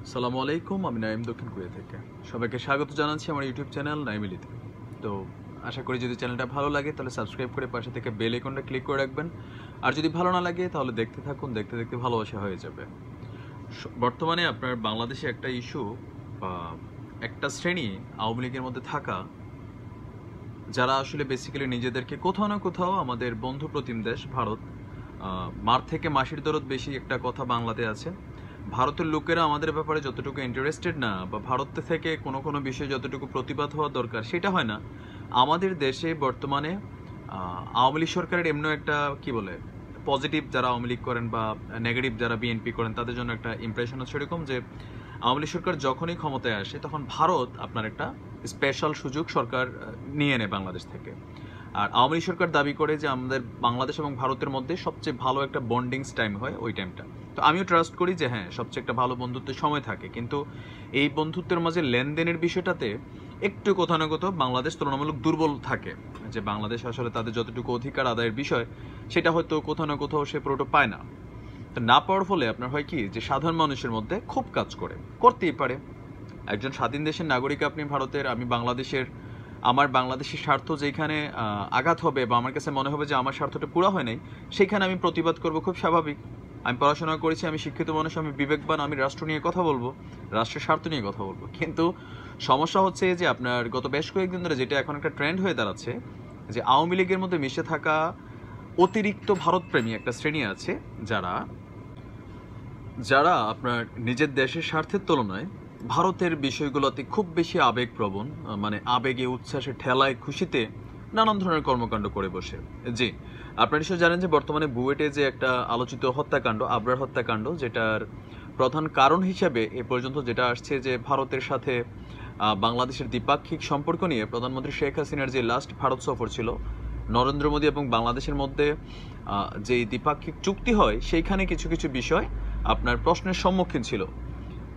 আসসালামু আলাইকুম, আমি নাইম দক্ষিণ কোরিয়া থেকে। সবাইকে স্বাগত জানাচ্ছি আমার ইউটিউব চ্যানেল নাইমিলিতে। তো আশা করি যদি চ্যানেলটা ভালো লাগে তাহলে সাবস্ক্রাইব করে পাশে থেকে বেল আইকনটা ক্লিক করে রাখবেন। আর যদি ভালো না লাগে তাহলে দেখতে থাকুন, দেখতে দেখতে ভালোবাসা হয়ে যাবে। বর্তমানে আপনার বাংলাদেশে একটা ইস্যু বা একটা শ্রেণী আওয়ামী লীগের মধ্যে থাকা, যারা আসলে বেসিক্যালি নিজেদেরকে কোথাও না কোথাও আমাদের বন্ধু প্রতিম দেশ ভারত, মার থেকে মাসির দরদ বেশি একটা কথা বাংলাতে আছে। ভারতের লোকেরা আমাদের ব্যাপারে যতটুকু ইন্টারেস্টেড না, বা ভারত থেকে কোনো কোনো বিষয়ে যতটুকু প্রতিবাদ হওয়া দরকার সেটা হয় না। আমাদের দেশে বর্তমানে আওয়ামী লীগ সরকারের এমন একটা কি বলে পজিটিভ যারা আওয়ামী লীগ করেন বা নেগেটিভ যারা বিএনপি করেন তাদের জন্য একটা ইমপ্রেশন হচ্ছে এরকম যে আওয়ামী লীগ সরকার যখনই ক্ষমতায় আসে তখন ভারত আপনার একটা স্পেশাল সুযোগ সরকার নিয়ে নেয় বাংলাদেশ থেকে। আর আওয়ামী লীগ সরকার দাবি করে যে আমাদের বাংলাদেশ এবং ভারতের মধ্যে সবচেয়ে ভালো একটা বন্ডিংস টাইম হয় ওই টাইমটা। তো আমিও ট্রাস্ট করি যে হ্যাঁ, সবচেয়ে একটা ভালো বন্ধুত্বের সময় থাকে, কিন্তু এই বন্ধুত্বের মাঝে লেনদেনের বিষয়টাতে একটু কোথাও না কোথাও বাংলাদেশ তুলনামূলক দুর্বল থাকে। যে বাংলাদেশ আসলে তাদের যতটুকু অধিকার আদায়ের বিষয় সেটা হয়তো কোথাও না কোথাও সে পুরোটা পায় না। তো না পাওয়ার ফলে আপনার হয় কি যে সাধারণ মানুষের মধ্যে খুব কাজ করতেই পারে। একজন স্বাধীন দেশের নাগরিক আপনি ভারতের, আমি বাংলাদেশের। আমার বাংলাদেশের স্বার্থ যেখানে আঘাত হবে বা আমার কাছে মনে হবে যে আমার স্বার্থটা পুরো হয় নাই, সেখানে আমি প্রতিবাদ করব, খুব স্বাভাবিক। আমি পড়াশোনা করেছি, আমি শিক্ষিত মানুষ, আমি বিবেকবান, আমি রাষ্ট্র নিয়ে কথা বলবো, রাষ্ট্রের স্বার্থ নিয়ে কথা বলবো। কিন্তু সমস্যা হচ্ছে যে আপনার গত বেশ কয়েকদিন ধরে যেটা এখন একটা ট্রেন্ড হয়ে দাঁড়াচ্ছে, যে আওয়ামী লীগের মধ্যে মিশে থাকা অতিরিক্ত ভারতপ্রেমী একটা শ্রেণী আছে, যারা যারা আপনার নিজের দেশের স্বার্থের তুলনায় ভারতের বিষয়গুলোতে খুব বেশি আবেগপ্রবণ, মানে আবেগে উচ্ছ্বাসে ঠেলায় খুশিতে নানান ধরনের কর্মকাণ্ড করে বসে। জি, আপনারা নিশ্চয় জানেন যে বর্তমানে বুয়েটে যে একটা আলোচিত হত্যাকাণ্ড, আবরার হত্যাকাণ্ড, যেটার প্রধান কারণ হিসেবে এ পর্যন্ত যেটা আসছে যে ভারতের সাথে বাংলাদেশের দ্বিপাক্ষিক সম্পর্ক নিয়ে প্রধানমন্ত্রী শেখ হাসিনার যে লাস্ট ভারত সফর ছিল, নরেন্দ্র মোদী এবং বাংলাদেশের মধ্যে যে দ্বিপাক্ষিক চুক্তি হয় সেইখানে কিছু কিছু বিষয় আপনার প্রশ্নের সম্মুখীন ছিল।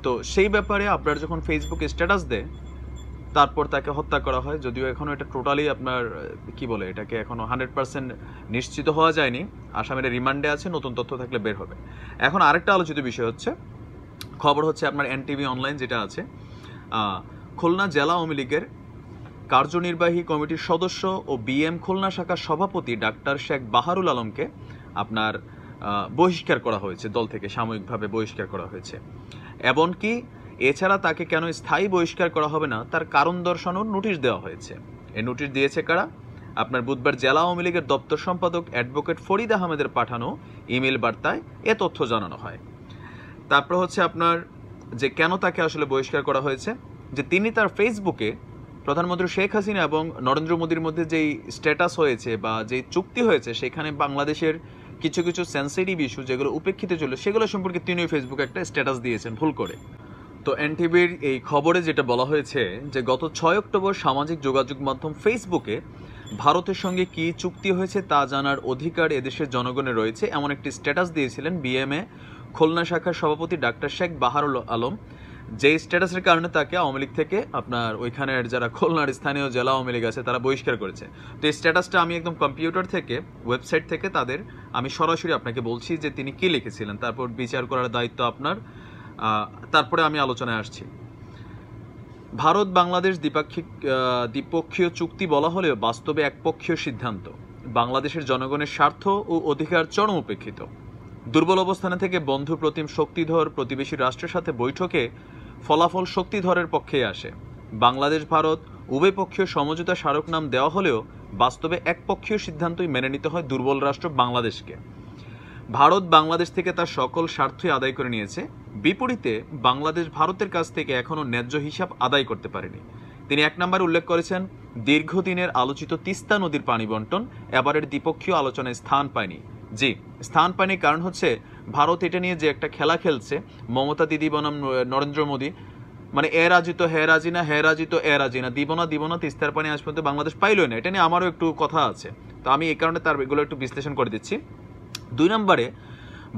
তো সেই ব্যাপারে আপনার যখন ফেসবুকে স্ট্যাটাস দেয়, তারপর তাকে হত্যা করা হয়। যদিও এখনো এটা টোটালি আপনার কি বলে, এটাকে এখনো 100% নিশ্চিত হওয়া যায়নি। আসামিরা রিমান্ডে আছে, নতুন তথ্য থাকলে বের হবে। এখন আরেকটা আলোচিত বিষয় হচ্ছে, খবর হচ্ছে আপনার এনটিভি অনলাইন যেটা আছে, খুলনা জেলা আওয়ামী লীগের কার্যনির্বাহী কমিটির সদস্য ও বিএম খুলনা শাখার সভাপতি ডাক্তার শেখ বাহারুল আলমকে আপনার বহিষ্কার করা হয়েছে, দল থেকে সাময়িকভাবে বহিষ্কার করা হয়েছে। এমনকি এছাড়া তাকে কেন স্থায়ী বহিষ্কার করা হবে না তার কারণ দর্শানোর নোটিশ দেওয়া হয়েছে। এই নোটিশ দিয়েছে কারা? আপনার বুধবার জেলা আওয়ামী লীগের দপ্তর সম্পাদক অ্যাডভোকেট ফরিদ আহমেদের পাঠানো ইমেল বার্তায় এ তথ্য জানানো হয়। তারপর হচ্ছে আপনার যে কেন তাকে আসলে বহিষ্কার করা হয়েছে, যে তিনি তার ফেসবুকে প্রধানমন্ত্রী শেখ হাসিনা এবং নরেন্দ্র মোদীর মধ্যে যেই স্ট্যাটাস হয়েছে বা যেই চুক্তি হয়েছে, সেখানে বাংলাদেশের কিছু কিছু সেন্সিটিভ ইস্যু যেগুলো উপেক্ষিত ছিল সেগুলো সম্পর্কে তিনি ফেসবুকে একটা স্ট্যাটাস দিয়েছেন ভুল করে। তো এনটিভির এই খবরে যেটা বলা হয়েছে যে গত 6 অক্টোবর সামাজিক যোগাযোগ মাধ্যম ফেসবুকে ভারতের সঙ্গে কি চুক্তি হয়েছে তা জানার অধিকার এদেশের জনগণের রয়েছে এমন একটি স্ট্যাটাস দিয়েছিলেন বিএমএ খুলনা শাখার সভাপতি ডাক্তার শেখ বাহারুল আলম, যে স্ট্যাটাসের কারণে তাকে আওয়ামী লীগ থেকে আপনার ওইখানের যারা খুলনার স্থানীয় জেলা আওয়ামী লীগ আছে তারা বহিষ্কার করেছে। তো এই স্ট্যাটাসটা আমি একদম কম্পিউটার থেকে, ওয়েবসাইট থেকে তাদের আমি সরাসরি আপনাকে বলছি যে তিনি কি লিখেছিলেন, তারপর বিচার করার দায়িত্ব আপনার। তারপরে আমি আলোচনায় আসছি। ভারত বাংলাদেশ দ্বিপক্ষীয় চুক্তি বলা হলেও বাস্তবে একপক্ষীয় সিদ্ধান্ত। বাংলাদেশের জনগণের স্বার্থ ও অধিকার চরম উপেক্ষিত। দুর্বল অবস্থানে থেকে বন্ধু প্রতিম শক্তিধর প্রতিবেশী রাষ্ট্রের সাথে বৈঠকে ফলাফল শক্তিধরের পক্ষেই আসে। বাংলাদেশ ভারত উভয়পক্ষীয় সমঝোতা স্মারক নাম দেওয়া হলেও বাস্তবে একপক্ষীয় সিদ্ধান্তই মেনে নিতে হয় দুর্বল রাষ্ট্র বাংলাদেশকে। ভারত বাংলাদেশ থেকে তার সকল স্বার্থই আদায় করে নিয়েছে, বিপরীতে বাংলাদেশ ভারতের কাছ থেকে এখনো ন্যায্য হিসাব আদায় করতে পারেনি। তিনি 1 নম্বরে উল্লেখ করেছেন, দীর্ঘদিনের আলোচিত তিস্তা নদীর পানি বন্টন এবারের দ্বিপক্ষীয় আলোচনায় স্থান পায়নি। জি, স্থান পায়নি কারণ হচ্ছে ভারত এটা নিয়ে যে একটা খেলা খেলছে, মমতা দিদি বনাম নরেন্দ্র মোদী, মানে এ রাজি তো হে রাজি না, হে রাজি তো এ রাজি না, দিব না তিস্তার পানি আজ পর্যন্ত বাংলাদেশ পাইলই না। এটা নিয়ে আমারও একটু কথা আছে, তো আমি এই কারণে তার এগুলো একটু বিশ্লেষণ করে দিচ্ছি। 2 নম্বরে,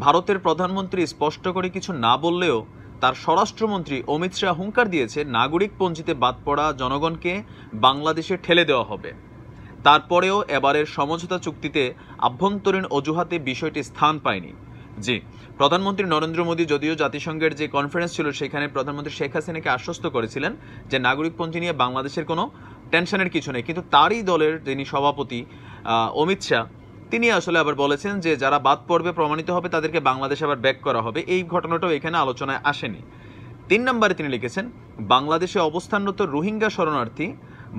ভারতের প্রধানমন্ত্রী স্পষ্ট করে কিছু না বললেও তার স্বরাষ্ট্রমন্ত্রী অমিত শাহ হুঙ্কার দিয়েছে নাগরিক পঞ্জিতে বাদ পড়া জনগণকে বাংলাদেশে ঠেলে দেওয়া হবে। তারপরেও এবারের সমঝোতা চুক্তিতে আভ্যন্তরীণ অজুহাতে বিষয়টি স্থান পায়নি। জি, প্রধানমন্ত্রী নরেন্দ্র মোদী যদিও জাতিসংঘের যে কনফারেন্স ছিল সেখানে প্রধানমন্ত্রী শেখ হাসিনাকে আশ্বস্ত করেছিলেন যে নাগরিকপন্থী নিয়ে বাংলাদেশের কোনো টেনশনের কিছু নেই, কিন্তু তারই দলের যিনি সভাপতি অমিত শাহ, তিনি আসলে আবার বলেছেন যে যারা বাদ পড়বে প্রমাণিত হবে তাদেরকে বাংলাদেশে আবার ব্যাক করা হবে। এই ঘটনাটাও এখানে আলোচনায় আসেনি। 3 নম্বরে তিনি লিখেছেন, বাংলাদেশে অবস্থানরত রোহিঙ্গা শরণার্থী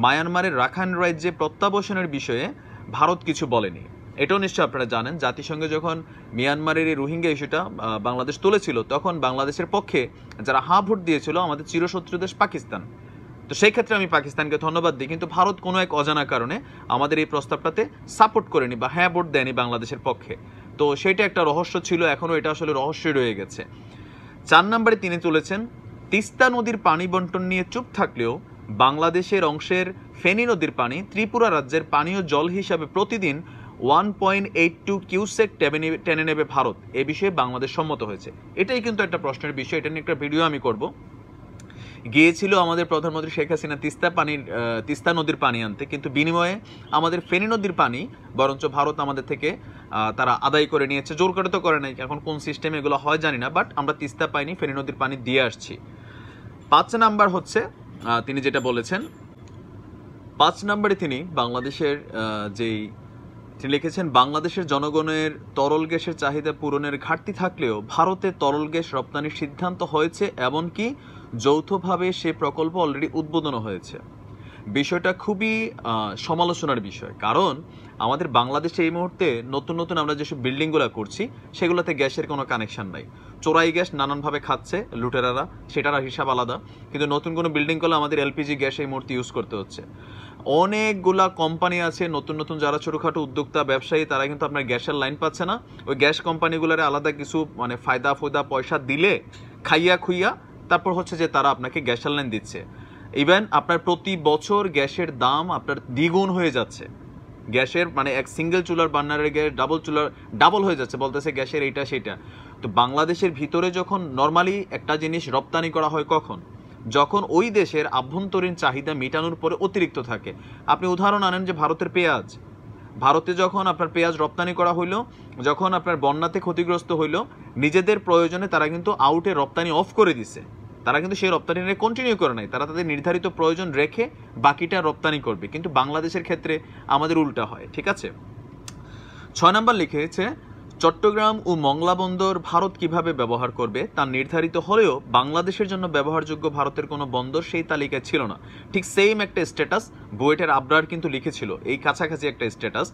মায়ানমারের রাখাইন রাজ্যে প্রত্যাবাসনের বিষয়ে ভারত কিছু বলেনি। এটাও নিশ্চয় আপনারা জানেন, জাতিসংঘে যখন মিয়ানমারের এই রোহিঙ্গা ইস্যুটা বাংলাদেশ তুলেছিল, তখন বাংলাদেশের পক্ষে যারা হ্যাঁ ভোট দিয়েছিল আমাদের চিরশত্রু দেশ পাকিস্তান। তো সেই ক্ষেত্রে আমি পাকিস্তানকে ধন্যবাদ দিই, কিন্তু ভারত কোনো এক অজানা কারণে আমাদের এই প্রস্তাবটাতে সাপোর্ট করেনি বা হ্যাঁ ভোট দেয়নি বাংলাদেশের পক্ষে। তো সেটা একটা রহস্য ছিল, এখনও এটা আসলে রহস্যই রয়ে গেছে। 4 নম্বরে তিনি তুলেছেন, তিস্তা নদীর পানি বন্টন নিয়ে চুপ থাকলেও বাংলাদেশের অংশের ফেনী নদীর পানি ত্রিপুরা রাজ্যের পানীয় জল হিসাবে প্রতিদিন 1.82 কিউসেক টেনে নেবে ভারত। এ বিষয়ে বাংলাদেশ সম্মত হয়েছে। এটাই কিন্তু একটা প্রশ্নের বিষয়, এটা নিয়ে একটা ভিডিও আমি করব। গিয়েছিল আমাদের প্রধানমন্ত্রী শেখ হাসিনা তিস্তা নদীর পানি আনতে, কিন্তু বিনিময়ে আমাদের ফেনী নদীর পানি বরঞ্চ ভারত আমাদের থেকে তারা আদায় করে নিয়েছে। জোর করে তো করে নাই, এখন কোন সিস্টেমে এগুলো হয় জানি না, বাট আমরা তিস্তা পাইনি, ফেনী নদীর পানি দিয়ে আসছি। 5 নাম্বার হচ্ছে তিনি যেটা বলেছেন, 5 নম্বরে তিনি বাংলাদেশের তিনি লিখেছেন, বাংলাদেশের জনগণের তরল গ্যাসের চাহিদা পূরণের ঘাটতি থাকলেও ভারতে তরল গ্যাস রপ্তানির সিদ্ধান্ত হয়েছে, এমনকি যৌথভাবে সে প্রকল্প অলরেডি উদ্বোধন হয়েছে। বিষয়টা খুবই সমালোচনার বিষয়, কারণ আমাদের বাংলাদেশে এই মুহূর্তে নতুন নতুন আমরা যেসব বিল্ডিংগুলো করছি সেগুলোতে গ্যাসের কোনো কানেকশন নাই। চোরাই গ্যাস নানানভাবে খাচ্ছে লুটেরারা, সেটার হিসাব আলাদা, কিন্তু নতুন কোনো বিল্ডিং করলে আমাদের এলপিজি গ্যাস এই মুহূর্তে ইউজ করতে হচ্ছে। অনেকগুলা কোম্পানি আছে নতুন নতুন, যারা ছোটোখাটো উদ্যোক্তা ব্যবসায়ী, তারা কিন্তু আপনার গ্যাসের লাইন পাচ্ছে না। ওই গ্যাস কোম্পানিগুলোর আলাদা কিছু মানে ফায়দা পয়সা দিলে খাইয়া খুইয়া তারপর হচ্ছে যে তারা আপনাকে গ্যাসের লাইন দিচ্ছে। ইভেন আপনার প্রতি বছর গ্যাসের দাম আপনার দ্বিগুণ হয়ে যাচ্ছে। গ্যাসের মানে এক সিঙ্গেল চুলার বার্নারের গ্যাস ডাবল হয়ে যাচ্ছে, বলতেছে গ্যাসের এইটা সেটা। তো বাংলাদেশের ভিতরে যখন নর্মালি একটা জিনিস রপ্তানি করা হয় কখন, যখন ওই দেশের আভ্যন্তরীণ চাহিদা মেটানোর পরে অতিরিক্ত থাকে। আপনি উদাহরণ আনেন যে ভারতের পেঁয়াজ, ভারতে যখন আপনার পেঁয়াজ রপ্তানি করা হইলো, যখন আপনার বন্যাতে ক্ষতিগ্রস্ত হইলো, নিজেদের প্রয়োজনে তারা কিন্তু আউটে রপ্তানি অফ করে দিছে, তারা কিন্তু সেই রপ্তানি কন্টিনিউ করে নাই, তারা তাদের নির্ধারিত প্রয়োজন রেখে বাকিটা রপ্তানি করবে। কিন্তু বাংলাদেশের ক্ষেত্রে আমাদের উল্টা হয়, ঠিক আছে। 6 নম্বর লিখেছে, চট্টগ্রাম ও মংলা বন্দর ভারত কিভাবে ব্যবহার করবে তা নির্ধারিত হলেও বাংলাদেশের জন্য ব্যবহারযোগ্য ভারতের কোনো বন্দর সেই তালিকায় ছিল না। ঠিক সেম একটা স্ট্যাটাস বুয়েটের আবরার কিন্তু লিখেছিল, এই কাছাকাছি একটা স্ট্যাটাস,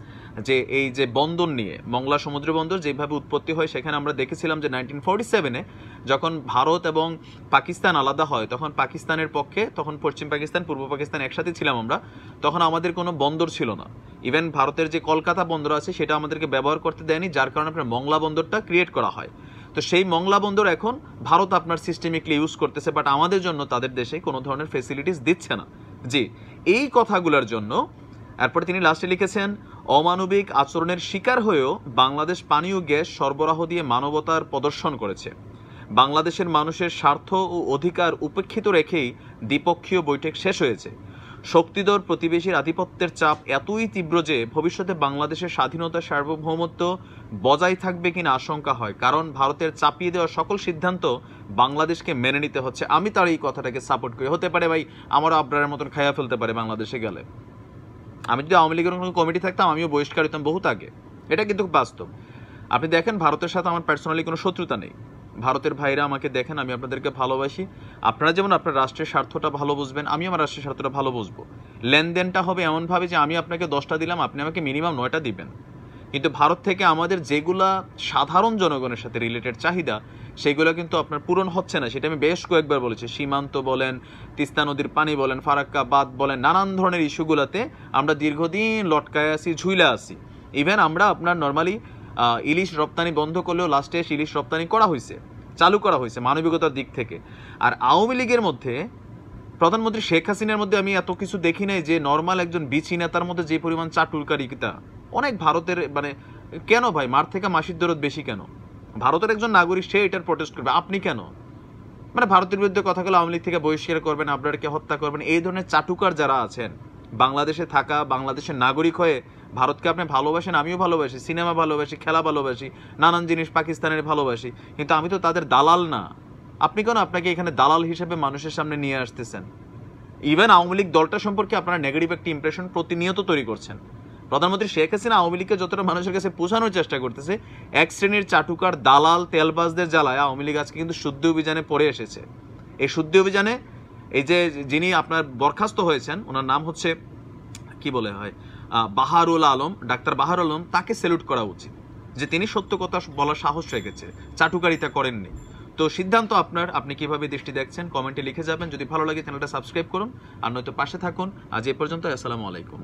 যে এই যে বন্দর নিয়ে, মংলা সমুদ্র বন্দর যেভাবে উৎপত্তি হয়, সেখানে আমরা দেখেছিলাম যে 1947-এ যখন ভারত এবং পাকিস্তান আলাদা হয়, তখন পাকিস্তানের পক্ষে, তখন পশ্চিম পাকিস্তান পূর্ব পাকিস্তান একসাথে ছিলাম আমরা, তখন আমাদের কোনো বন্দর ছিল না। ইভেন ভারতের যে কলকাতা বন্দর আছে সেটা আমাদেরকে ব্যবহার করতে দেয়নি, যার কারণে আপনার মংলা বন্দরটা ক্রিয়েট করা হয়। তো সেই মংলা বন্দর এখন ভারত আপনার সিস্টেমিকলি ইউজ করতেছে, বাট আমাদের জন্য তাদের দেশে কোনো ধরনের ফেসিলিটিস দিচ্ছে না। জি, এই কথাগুলোর জন্য এরপরে তিনি লাস্টে লিখেছেন, অমানবিক আচরণের শিকার হয়েও বাংলাদেশ পানি ও গ্যাস সরবরাহ দিয়ে মানবতার প্রদর্শন করেছে। বাংলাদেশের মানুষের স্বার্থ ও অধিকার উপেক্ষিত রেখেই দ্বিপক্ষীয় বৈঠক শেষ হয়েছে। শক্তিধর প্রতিবেশীর আধিপত্যের চাপ এতই তীব্র যে ভবিষ্যতে বাংলাদেশের স্বাধীনতা সার্বভৌমত্ব বজায় থাকবে কিনা আশঙ্কা হয়, কারণ ভারতের চাপিয়ে দেওয়া সকল সিদ্ধান্ত বাংলাদেশকে মেনে নিতে হচ্ছে। আমি তার এই কথাটাকে সাপোর্ট করি। হতে পারে ভাই আমারও আবরারের মতন খাইয়া ফেলতে পারে বাংলাদেশে গেলে, আমি যদি আওয়ামী লীগের কোনো কমিটি থাকতাম আমিও বহিষ্কার হতাম বহুত আগে, এটা কিন্তু বাস্তব। আপনি দেখেন ভারতের সাথে আমার পার্সোনালি কোনো শত্রুতা নেই, ভারতের ভাইরা আমাকে দেখেন, আমি আপনাদেরকে ভালোবাসি। আপনারা যেমন আপনার রাষ্ট্রের স্বার্থটা ভালো বুঝবেন, আমি আমার রাষ্ট্রের স্বার্থটা ভালো বুঝবো। লেনদেনটা হবে এমনভাবে যে আমি আপনাকে 10টা দিলাম, আপনি আমাকে মিনিমাম 9টা দিবেন। কিন্তু ভারত থেকে আমাদের যেগুলা সাধারণ জনগণের সাথে রিলেটেড চাহিদা, সেগুলো কিন্তু আপনার পূরণ হচ্ছে না। সেটা আমি বেশ কয়েকবার বলেছি, সীমান্ত বলেন, তিস্তা নদীর পানি বলেন, ফারাক্কা বাঁধ বলেন, নানান ধরনের ইস্যুগুলোতে আমরা দীর্ঘদিন লটকায় আছি, ঝুইলা আছি। ইভেন আমরা আপনার নর্মালি ইলিশ রপ্তানি বন্ধ করলেও লাস্টে ইলিশ রপ্তানি করা হয়েছে, চালু করা হয়েছে মানবিকতার দিক থেকে। আর আওয়ামী লীগের মধ্যে প্রধানমন্ত্রী শেখ হাসিনার মধ্যে আমি এত কিছু দেখি নাই যে নর্মাল একজন বিচি নেতার মধ্যে যে পরিমাণ চাটুলকারিতা অনেক ভারতের, মানে কেন ভাই মার থেকে মাসির দরদ বেশি কেন? ভারতের একজন নাগরিক, সে এটার প্রোটেস্ট করবে, আপনি কেন? মানে ভারতের বিরুদ্ধে কথাগুলো আওয়ামী লীগ থেকে বহিষ্কার করবেন, আপনারকে হত্যা করবেন, এই ধরনের চাটুকার যারা আছেন বাংলাদেশে থাকা, বাংলাদেশের নাগরিক হয়ে ভারতকে আপনি ভালোবাসেন, আমিও ভালোবাসি, সিনেমা ভালোবাসি, খেলা ভালোবাসি, নানান জিনিস পাকিস্তানের ভালোবাসি, কিন্তু আমি তো তাদের দালাল না। আপনি কেন আপনাকে এখানে দালাল হিসেবে মানুষের সামনে নিয়ে আসতেছেন? ইভেন আওয়ামী লীগ দলটা সম্পর্কে আপনারা নেগেটিভ একটা ইমপ্রেশন প্রতিনিয়ত তৈরি করছেন। প্রধানমন্ত্রী শেখ হাসিনা আওয়ামী লীগকে যতটা মানুষের কাছে পৌঁছানোর চেষ্টা করতেছে, এক শ্রেণীর চাটুকার দালাল তেলবাজদের জ্বালায় আওয়ামী লীগ আজকে কিন্তু শুদ্ধি অভিযানে পড়ে এসেছে। এই শুদ্ধি অভিযানে এই যে যিনি আপনার বরখাস্ত হয়েছেন, ওনার নাম হচ্ছে কি বলে হয়, বাহারুল আলম, ডাক্তার বাহারুল আলম, তাকে স্যালুট করা উচিত যে তিনি সত্য কথা বলার সাহস রেখেছে, চাটুকারিতা করেননি। তো সিদ্ধান্ত আপনার, আপনি কিভাবে দৃষ্টি দেখছেন কমেন্টে লিখে যাবেন। যদি ভালো লাগে চ্যানেলটা সাবস্ক্রাইব করুন, আর নয়তো পাশে থাকুন। আজ এ পর্যন্ত, আসসালামু আলাইকুম।